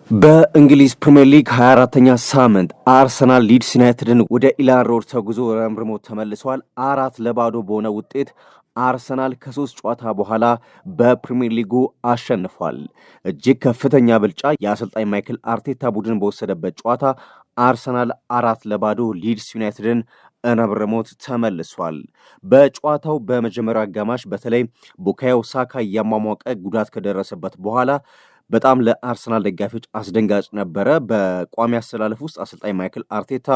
በእንግሊዝ ፕሪሚየር ሊግ 24ኛ ሳምንት አርሰናል ሊድስ ዩናይትድን ወደ ኢላን ሮድ ተጉዞ ረምርሞ ተመልሷል። 4-0 በሆነ ውጤት አርሰናል ከ3 ጨዋታ በኋላ በፕሪሚየር ሊጉ አሸንፏል። እጅግ ከፍተኛ ብልጫ የአሰልጣኝ ማይክል አርቴታ ቡድን በወሰደበት ጨዋታ አርሰናል 4-0 ሊድስ ዩናይትድን ረምርሞት ተመልሷል። በጨዋታው በመጀመሪያው አጋማሽ በተለይ ቡካዮ ሳካ እያሟሟቀ ጉዳት ከደረሰበት በኋላ በጣም ለአርሰናል ደጋፊዎች አስደንጋጭ ነበረ። በቋሚ አሰላለፍ ውስጥ አሰልጣኝ ማይክል አርቴታ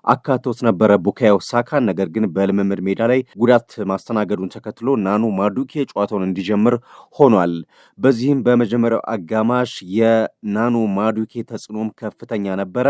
አካቶት ነበረ ቡካዮ ሳካን። ነገር ግን በልምምድ ሜዳ ላይ ጉዳት ማስተናገዱን ተከትሎ ናኑ ማዱኬ ጨዋታውን እንዲጀምር ሆኗል። በዚህም በመጀመሪያው አጋማሽ የናኑ ማዱኬ ተጽዕኖም ከፍተኛ ነበረ።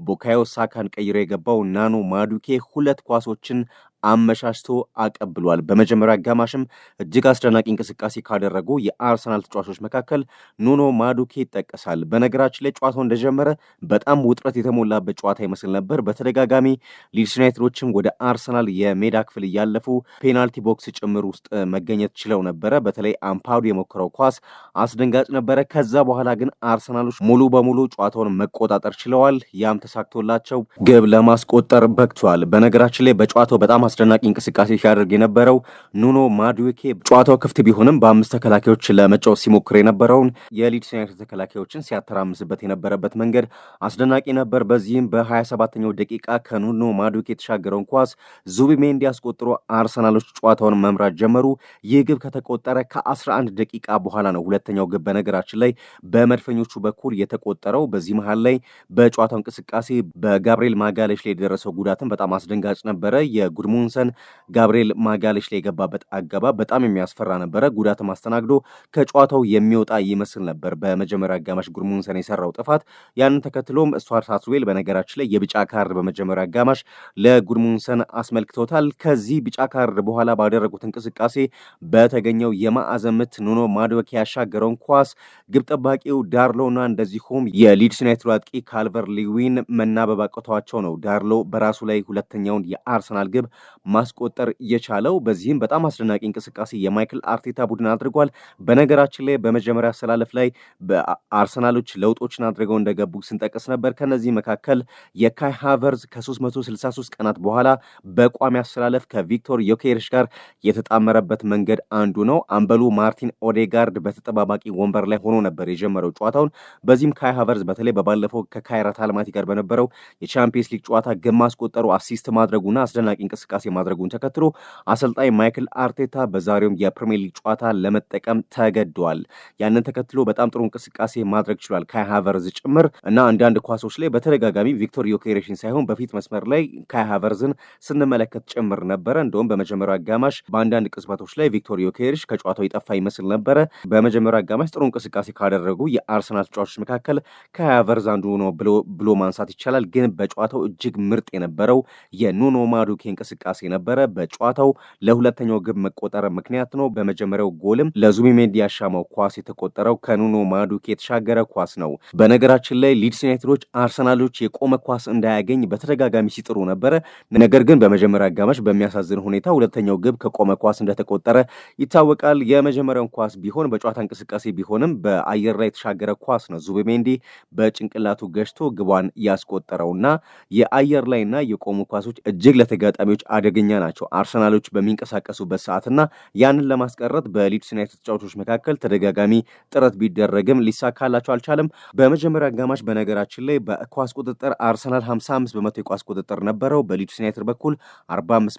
ቡካዮ ሳካን ቀይሮ የገባው ናኑ ማዱኬ 2 ኳሶችን አመሻሽቶ አቀብሏል። በመጀመሪያ አጋማሽም እጅግ አስደናቂ እንቅስቃሴ ካደረጉ የአርሰናል ተጫዋቾች መካከል ኑኖ ማዱኬ ይጠቀሳል። በነገራችን ላይ ጨዋታው እንደጀመረ በጣም ውጥረት የተሞላበት ጨዋታ ይመስል ነበር። በተደጋጋሚ ሊድስ ዩናይትዶችም ወደ አርሰናል የሜዳ ክፍል እያለፉ ፔናልቲ ቦክስ ጭምር ውስጥ መገኘት ችለው ነበረ። በተለይ አምፓዱ የሞከረው ኳስ አስደንጋጭ ነበረ። ከዛ በኋላ ግን አርሰናሎች ሙሉ በሙሉ ጨዋታውን መቆጣጠር ችለዋል። ያም ተሳክቶላቸው ግብ ለማስቆጠር በቅቷል። በነገራችን ላይ በጨዋታው በጣም አስደናቂ እንቅስቃሴ ሲያደርግ የነበረው ኑኖ ማዱኬ ጨዋታው ክፍት ቢሆንም በ5 ተከላካዮች ለመጫወት ሲሞክር የነበረውን የሊድስ ዩናይትድ ተከላካዮችን ሲያተራምስበት የነበረበት መንገድ አስደናቂ ነበር። በዚህም በ27ኛው ደቂቃ ከኑኖ ማዱኬ የተሻገረውን ኳስ ዙቢሜንዲ አስቆጥሮ አርሰናሎች ጨዋታውን መምራት ጀመሩ። ይህ ግብ ከተቆጠረ ከ11 ደቂቃ በኋላ ነው ሁለተኛው ግብ በነገራችን ላይ በመድፈኞቹ በኩል የተቆጠረው። በዚህ መሃል ላይ በጨዋታው እንቅስቃሴ በጋብሪኤል ማጋሌሽ ላይ የደረሰው ጉዳትን በጣም አስደንጋጭ ነበረ። የጉድሙንሰን ጋብሪኤል ማጋሌሽ ላይ የገባበት አገባብ በጣም የሚያስፈራ ነበረ። ጉዳትም አስተናግዶ ከጨዋታው የሚወጣ ይመስል ነበር በመጀመሪያ አጋማሽ ጉድሙንሰን የሰራው ጥፋት። ያንን ተከትሎም ስቱዋርት ሃትዌል በነገራችን ላይ የቢጫ ካርድ በመጀመሪያ አጋማሽ ለጉድሙንሰን አስመልክቶታል። ከዚህ ቢጫ ካርድ በኋላ ባደረጉት እንቅስቃሴ በተገኘው የማዕዘን ምት ኑኖ ማዱኬ ያሻገረውን ኳስ ግብ ጠባቂው ዳርሎና እንደዚሁም የሊድስ ዩናይትድ አጥቂ ካልቨር ሊዊን መናበብ አቅቷቸው ነው ዳርሎ በራሱ ላይ ሁለተኛውን የአርሰናል ግብ ማስቆጠር የቻለው። በዚህም በጣም አስደናቂ እንቅስቃሴ የማይክል አርቴታ ቡድን አድርጓል። በነገራችን ላይ በመጀመሪያ አሰላለፍ ላይ በአርሰናሎች ለውጦችን አድርገው እንደገቡ ስንጠቅስ ነበር። ከነዚህ መካከል የካይ ሃቨርዝ ከ363 ቀናት በኋላ በቋሚ አሰላለፍ ከቪክቶር ዮኬሬሽ ጋር የተጣመረበት መንገድ አንዱ ነው። አምበሉ ማርቲን ኦዴጋርድ በተጠባባቂ ወንበር ላይ ሆኖ ነበር የጀመረው ጨዋታውን። በዚህም ካይ ሃቨርዝ በተለይ በባለፈው ከካይራት አልማቲ ጋር በነበረው የቻምፒየንስ ሊግ ጨዋታ ግብ ማስቆጠሩ አሲስት ማድረጉና አስደናቂ እንቅስቃሴ ማድረጉን ተከትሎ አሰልጣኝ ማይክል አርቴታ በዛሬውም የፕሪሚየር ሊግ ጨዋታ ለመጠቀም ተገደዋል። ያንን ተከትሎ በጣም ጥሩ እንቅስቃሴ ማድረግ ችሏል ካይ ሃቨርዝ ጭምር እና አንዳንድ ኳሶች ላይ በተደጋጋሚ ቪክቶር ዮኬሬሽን ሳይሆን በፊት መስመር ላይ ካይ ሃቨርዝን ስንመለከት ጭምር ነበረ። እንደውም በመጀመሪያው አጋማሽ በአንዳንድ ቅጽበቶች ላይ ቪክቶር ዮኬሬሽ ከጨዋታው ይጠፋ ይመስል ነበረ። በመጀመሪያው አጋማሽ ጥሩ እንቅስቃሴ ካደረጉ የአርሰናል ተጫዋቾች መካከል ካይ ሃቨርዝ አንዱ ነው ብሎ ማንሳት ይቻላል። ግን በጨዋታው እጅግ ምርጥ የነበረው የኑኖ ማዱኬ እንቅስቃሴ ነበረ። በጨዋታው ለሁለተኛው ግብ መቆጠር ምክንያት ነው። በመጀመሪያው ጎልም ለዙቢሜንዲ ያሻማው ኳስ የተቆጠረው ከኑኖ ማዱኬ የተሻገረ ኳስ ነው። በነገራችን ላይ ሊድስ ዩናይትዶች አርሰናሎች የቆመ ኳስ እንዳያገኝ በተደጋጋሚ ሲጥሩ ነበረ። ነገር ግን በመጀመሪያ አጋማሽ በሚያሳዝን ሁኔታ ሁለተኛው ግብ ከቆመ ኳስ እንደተቆጠረ ይታወቃል። የመጀመሪያው ኳስ ቢሆን በጨዋታ እንቅስቃሴ ቢሆንም በአየር ላይ የተሻገረ ኳስ ነው። ዙቢሜንዲ በጭንቅላቱ ገጭቶ ግቧን ያስቆጠረውና የአየር ላይና የቆሙ ኳሶች እጅግ ለተጋጣሚዎች አደገኛ ናቸው አርሰናሎች በሚንቀሳቀሱበት ሰዓትና ያንን ለማስቀረት በሊድስ ዩናይትድ ተጫዋቾች መካከል ተደጋጋሚ ጥረት ቢደረግም ሊሳካላቸው አልቻለም። በመጀመሪያ አጋማሽ በነገራችን ላይ በኳስ ቁጥጥር አርሰናል 55% የኳስ ቁጥጥር ነበረው። በሊድስ ዩናይትድ በኩል 45%።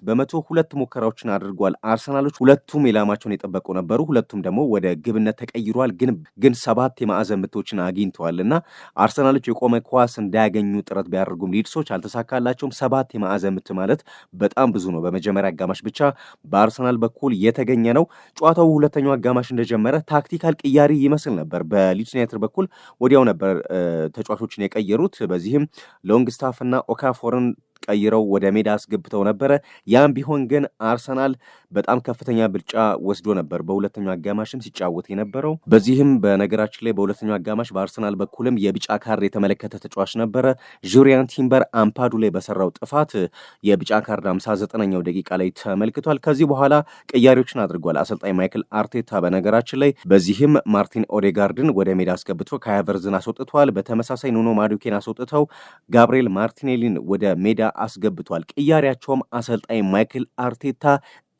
2 ሙከራዎችን አድርጓል አርሰናሎች። ሁለቱም ኢላማቸውን የጠበቁ ነበሩ። ሁለቱም ደግሞ ወደ ግብነት ተቀይሯል። ግን 7 የማዕዘን ምቶችን አግኝተዋልና አርሰናሎች የቆመ ኳስ እንዳያገኙ ጥረት ቢያደርጉም ሊድሶች አልተሳካላቸውም። 7 የማዕዘን ምት ማለት በጣም ብዙ ነው። በመጀመሪያ አጋማሽ ብቻ በአርሰናል በኩል የተገኘ ነው። ጨዋታው ሁለተኛው አጋማሽ እንደጀመረ ታክቲካል ቅያሪ ይመስል ነበር። በሊድስ ዩናይትድ በኩል ወዲያው ነበር ተጫዋቾችን የቀየሩት። በዚህም ሎንግስታፍ እና ኦካፎርን ቀይረው ወደ ሜዳ አስገብተው ነበረ። ያም ቢሆን ግን አርሰናል በጣም ከፍተኛ ብልጫ ወስዶ ነበር በሁለተኛው አጋማሽም ሲጫወት የነበረው። በዚህም በነገራችን ላይ በሁለተኛው አጋማሽ በአርሰናል በኩልም የቢጫ ካርድ የተመለከተ ተጫዋች ነበረ። ጁሪያን ቲምበር አምፓዱ ላይ በሰራው ጥፋት የቢጫ ካርድ 59ኛው ደቂቃ ላይ ተመልክቷል። ከዚህ በኋላ ቅያሬዎችን አድርጓል አሰልጣኝ ማይክል አርቴታ በነገራችን ላይ። በዚህም ማርቲን ኦዴጋርድን ወደ ሜዳ አስገብቶ ካይ ሃቨርትዝን አስወጥቷል። በተመሳሳይ ኑኖ ማዱኬን አስወጥተው ጋብሪኤል ማርቲኔሊን ወደ ሜዳ አስገብቷል። ቅያሬያቸውም አሰልጣኝ ማይክል አርቴታ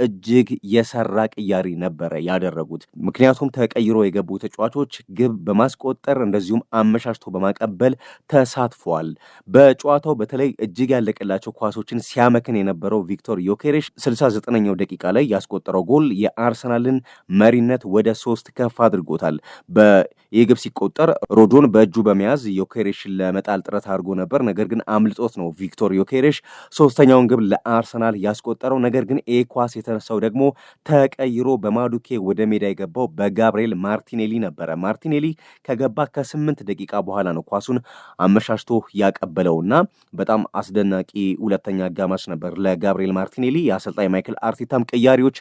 እጅግ የሰራ ቅያሪ ነበረ ያደረጉት። ምክንያቱም ተቀይሮ የገቡ ተጫዋቾች ግብ በማስቆጠር እንደዚሁም አመሻሽቶ በማቀበል ተሳትፈዋል። በጨዋታው በተለይ እጅግ ያለቀላቸው ኳሶችን ሲያመክን የነበረው ቪክቶር ዮኬሬሽ 69ኛው ደቂቃ ላይ ያስቆጠረው ጎል የአርሰናልን መሪነት ወደ 3 ከፍ አድርጎታል። በየግብ ሲቆጠር ሮዶን በእጁ በመያዝ ዮኬሬሽን ለመጣል ጥረት አድርጎ ነበር። ነገር ግን አምልጦት ነው ቪክቶር ዮኬሬሽ ሶስተኛውን ግብ ለአርሰናል ያስቆጠረው። ነገር ግን ኳስ የተነሳው ደግሞ ተቀይሮ በማዱኬ ወደ ሜዳ የገባው በጋብሪኤል ማርቲኔሊ ነበረ። ማርቲኔሊ ከገባ ከ8 ደቂቃ በኋላ ነው ኳሱን አመሻሽቶ ያቀበለውና በጣም አስደናቂ ሁለተኛ አጋማሽ ነበር ለጋብሪኤል ማርቲኔሊ። የአሰልጣኝ ማይክል አርቴታም ቅያሪዎች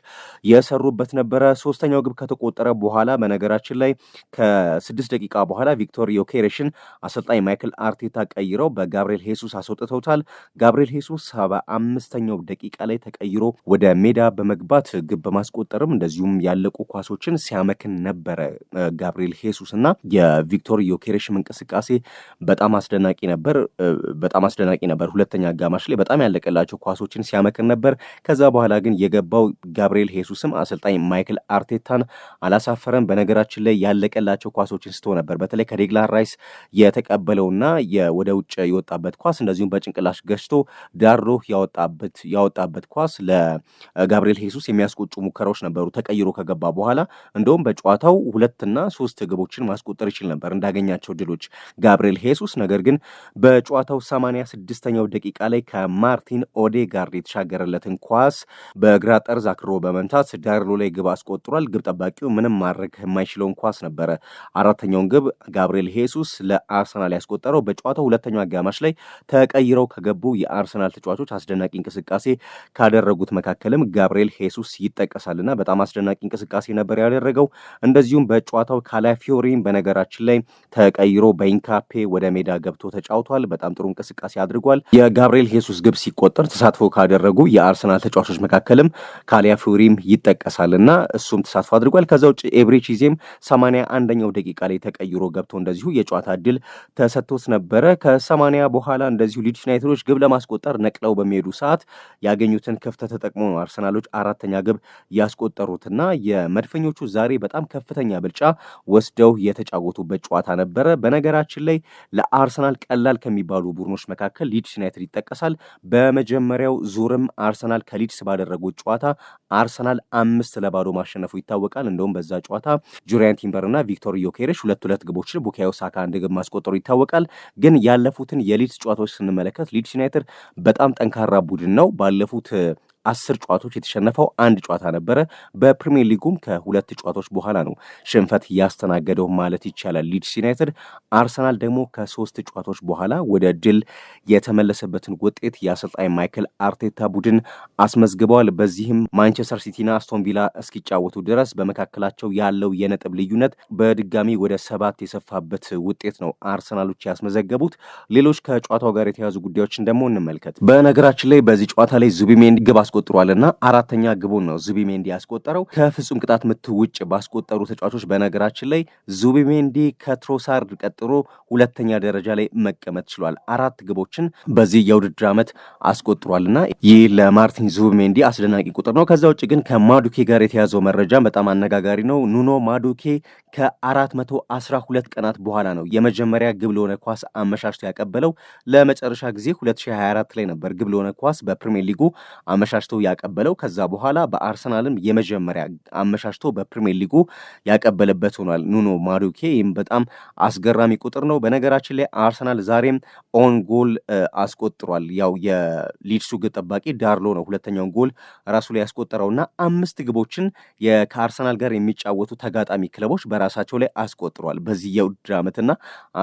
የሰሩበት ነበረ። ሶስተኛው ግብ ከተቆጠረ በኋላ በነገራችን ላይ ከ6 ደቂቃ በኋላ ቪክቶር ዮኬሬሽን አሰልጣኝ ማይክል አርቴታ ቀይረው በጋብሪኤል ሄሱስ አስወጥተውታል። ጋብሪኤል ሄሱስ 75ኛው ደቂቃ ላይ ተቀይሮ ወደ ሜዳ በመግባት ግብ በማስቆጠርም እንደዚሁም ያለቁ ኳሶችን ሲያመክን ነበረ ጋብሪኤል ሄሱስ እና የቪክቶር ዮኬሬሽም እንቅስቃሴ በጣም አስደናቂ ነበር። ሁለተኛ አጋማሽ ላይ በጣም ያለቀላቸው ኳሶችን ሲያመክን ነበር። ከዛ በኋላ ግን የገባው ጋብሪኤል ሄሱስም አሰልጣኝ ማይክል አርቴታን አላሳፈረም። በነገራችን ላይ ያለቀላቸው ኳሶችን ስቶ ነበር። በተለይ ከዴክላን ራይስ የተቀበለውና ወደ ውጭ የወጣበት ኳስ እንደዚሁም በጭንቅላሽ ገጭቶ ዳርሎ ያወጣበት ኳስ ለጋብሪኤል ሄሱስ የሚያስቆጩ ሙከራዎች ነበሩ። ተቀይሮ ከገባ በኋላ እንደውም በጨዋታው 2 እና 3 ግቦችን ማስቆጠር ይችል ነበር እንዳገኛቸው ድሎች ጋብሪኤል ሄሱስ። ነገር ግን በጨዋታው 86ኛው ደቂቃ ላይ ከማርቲን ኦዴጋርድ የተሻገረለትን ኳስ በግራ ጠርዝ አክሮ በመምታት ዳርሎ ላይ ግብ አስቆጥሯል። ግብ ጠባቂው ምንም ማድረግ የማይችለውን ኳስ ነበረ አራተኛውን ግብ ጋብሪኤል ሄሱስ ለአርሰናል ያስቆጠረው። በጨዋታው ሁለተኛው አጋማሽ ላይ ተቀይረው ከገቡ የአርሰናል ተጫዋቾች አስደናቂ እንቅስቃሴ ካደረጉት መካከልም ጋብሪኤል ሄሱስ ይጠቀሳልና በጣም አስደናቂ እንቅስቃሴ ነበር ያደረገው። እንደዚሁም በጨዋታው ካላፊዮሪን በነገራችን ላይ ተቀይሮ በኢንካፔ ወደ ሜዳ ገብቶ ተጫውቷል። በጣም ጥሩ እንቅስቃሴ አድርጓል። የጋብሪኤል ሄሱስ ግብ ሲቆጠር ተሳትፎ ካደረጉ የአርሰናል ተጫዋቾች መካከልም ካላፊዮሪም ይጠቀሳልና እሱም ተሳትፎ አድርጓል። ከዛ ውጭ ኤብሬቺዜም 81ኛው ደቂቃ ላይ ተቀይሮ ገብቶ እንደዚሁ የጨዋታ እድል ተሰጥቶት ነበረ። ከ80 በኋላ እንደዚሁ ሊድስ ዩናይትዶች ግብ ለማስቆጠር ነቅለው በሚሄዱ ሰዓት ያገኙትን ክፍተት ተጠቅሞ ነው አርሰናሎች አራተኛ ግብ ያስቆጠሩትና የመድፈኞቹ ዛሬ በጣም ከፍተኛ ብልጫ ወስደው የተጫወቱበት ጨዋታ ነበረ። በነገራችን ላይ ለአርሰናል ቀላል ከሚባሉ ቡድኖች መካከል ሊድስ ዩናይትድ ይጠቀሳል። በመጀመሪያው ዙርም አርሰናል ከሊድስ ባደረጉት ጨዋታ አርሰናል 5-0 ማሸነፉ ይታወቃል። እንደውም በዛ ጨዋታ ጁሪያን ቲምበርና ቪክቶር ዮኬሬሽ 2 ግቦችን ቡካዮ ሳካ 1 ግብ ማስቆጠሩ ይታወቃል። ግን ያለፉትን የሊድስ ጨዋታዎች ስንመለከት ሊድስ ዩናይትድ በጣም ጠንካራ ቡድን ነው። ባለፉት 10 ጨዋታዎች የተሸነፈው 1 ጨዋታ ነበረ። በፕሪሚየር ሊጉም ከ2 ጨዋታዎች በኋላ ነው ሽንፈት ያስተናገደው ማለት ይቻላል ሊድስ ዩናይትድ። አርሰናል ደግሞ ከ3 ጨዋታዎች በኋላ ወደ ድል የተመለሰበትን ውጤት የአሰልጣኝ ማይክል አርቴታ ቡድን አስመዝግበዋል። በዚህም ማንቸስተር ሲቲና አስቶን ቪላ እስኪጫወቱ ድረስ በመካከላቸው ያለው የነጥብ ልዩነት በድጋሚ ወደ 7 የሰፋበት ውጤት ነው አርሰናሎች ያስመዘገቡት። ሌሎች ከጨዋታው ጋር የተያዙ ጉዳዮችን ደግሞ እንመልከት። በነገራችን ላይ በዚህ ጨዋታ ላይ ዙቢሜንዲ ግብ አስቆጥሯልና 4ኛ ግቡን ነው ዙቢሜንዲ ያስቆጠረው። ከፍጹም ቅጣት ምት ውጭ ባስቆጠሩ ተጫዋቾች በነገራችን ላይ ዙቢሜንዲ ከትሮሳርድ ቀጥሎ 2ኛ ደረጃ ላይ መቀመጥ ችሏል። 4 ግቦችን በዚህ የውድድር ዓመት አስቆጥሯልና ይህ ለማርቲን ዙቢሜንዲ አስደናቂ ቁጥር ነው። ከዛ ውጭ ግን ከማዱኬ ጋር የተያዘው መረጃ በጣም አነጋጋሪ ነው። ኑኖ ማዱኬ ከ412 ቀናት በኋላ ነው የመጀመሪያ ግብ ለሆነ ኳስ አመሻሽቶ ያቀበለው። ለመጨረሻ ጊዜ 2024 ላይ ነበር ግብ ለሆነ ኳስ በፕሪሚየር ሊጉ አመሻሽቶ አመሻሽቶ ያቀበለው። ከዛ በኋላ በአርሰናልም የመጀመሪያ አመሻሽቶ በፕሪሚየር ሊጉ ያቀበለበት ሆኗል ኑኖ ማዱኬ። ይህም በጣም አስገራሚ ቁጥር ነው። በነገራችን ላይ አርሰናል ዛሬም ኦን ጎል አስቆጥሯል። ያው የሊድሱ ግብ ጠባቂ ዳርሎ ነው ሁለተኛውን ጎል ራሱ ላይ ያስቆጠረውና 5 ግቦችን ከአርሰናል ጋር የሚጫወቱ ተጋጣሚ ክለቦች በራሳቸው ላይ አስቆጥሯል በዚህ የውድድር ዓመትና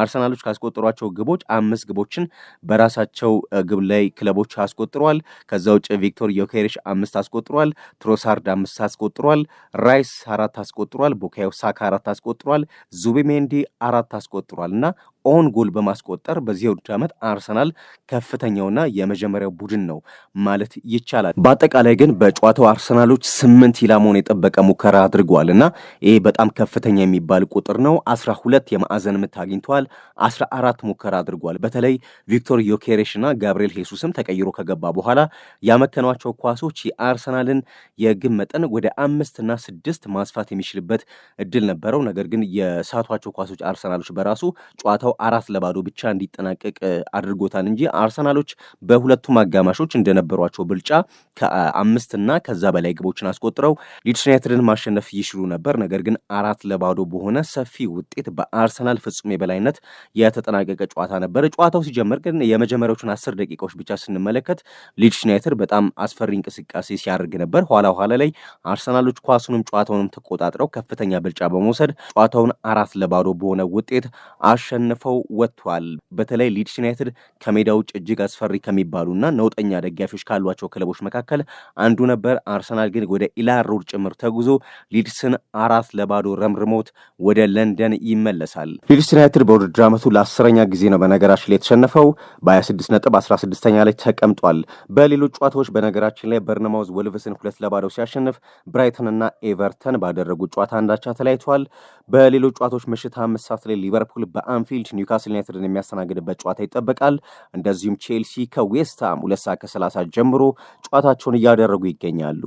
አርሰናሎች ካስቆጠሯቸው ግቦች 5 ግቦችን በራሳቸው ግብ ላይ ክለቦች አስቆጥሯል። ከዛ ውጭ ቪክቶር ዮኬሬሽ 5 አስቆጥሯል፣ ትሮሳርድ 5 አስቆጥሯል፣ ራይስ 4 አስቆጥሯል፣ ቡካዮ ሳካ 4 አስቆጥሯል፣ ዙቢሜንዲ 4 አስቆጥሯል እና ኦን ጎል በማስቆጠር በዚህ የውድድር ዓመት አርሰናል ከፍተኛውና የመጀመሪያው ቡድን ነው ማለት ይቻላል። በአጠቃላይ ግን በጨዋታው አርሰናሎች 8 ኢላማውን የጠበቀ ሙከራ አድርገዋል እና ይህ በጣም ከፍተኛ የሚባል ቁጥር ነው። 12 የማዕዘን ምት አግኝተዋል፣ 14 ሙከራ አድርገዋል። በተለይ ቪክቶር ዮኬሬሽ እና ጋብሪኤል ሄሱስም ተቀይሮ ከገባ በኋላ ያመከኗቸው ኳሶች የአርሰናልን የግብ መጠን ወደ 5 እና 6 ማስፋት የሚችልበት እድል ነበረው። ነገር ግን የሳቷቸው ኳሶች አርሰናሎች በራሱ ጨዋታው 4-0 ብቻ እንዲጠናቀቅ አድርጎታል እንጂ አርሰናሎች በሁለቱም አጋማሾች እንደነበሯቸው ብልጫ ከ5 እና ከዛ በላይ ግቦችን አስቆጥረው ሊድስ ዩናይትድን ማሸነፍ ይችሉ ነበር። ነገር ግን 4-0 በሆነ ሰፊ ውጤት በአርሰናል ፍጹም የበላይነት የተጠናቀቀ ጨዋታ ነበር። ጨዋታው ሲጀምር ግን የመጀመሪያዎቹን 10 ደቂቃዎች ብቻ ስንመለከት ሊድስ ዩናይትድ በጣም አስፈሪ እንቅስቃሴ ሲያደርግ ነበር። ኋላ ላይ አርሰናሎች ኳሱንም ጨዋታውንም ተቆጣጥረው ከፍተኛ ብልጫ በመውሰድ ጨዋታውን 4-0 በሆነ ውጤት አሸንፈው ወጥቷል። በተለይ ሊድስ ዩናይትድ ከሜዳ ውጭ እጅግ አስፈሪ ከሚባሉና ነውጠኛ ደጋፊዎች ካሏቸው ክለቦች መካከል አንዱ ነበር። አርሰናል ግን ወደ ኢላን ሮድ ጭምር ተጉዞ ሊድስን 4-0 ረምርሞት ወደ ለንደን ይመለሳል። ሊድስ ዩናይትድ በውድድር ዓመቱ ለ10ኛ ጊዜ ነው በነገራችን ላይ የተሸነፈው። በ26 ነጥብ 16ኛ ላይ ተቀምጧል። በሌሎች ጨዋታዎች በነገራችን ላይ በርነማውዝ ወልቭስን 2-0 ሲያሸንፍ ብራይተንና ኤቨርተን ባደረጉት ጨዋታ አንዳቻ ተለያይተዋል። በሌሎች ጨዋታዎች ምሽት 5 ሰዓት ላይ ሊቨርፑል በአንፊልድ ኒውካስል ዩናይትድን የሚያስተናግድበት ጨዋታ ይጠበቃል። እንደዚሁም ቼልሲ ከዌስትሃም 2 ሰዓት ከ30 ጀምሮ ጨዋታቸውን እያደረጉ ይገኛሉ።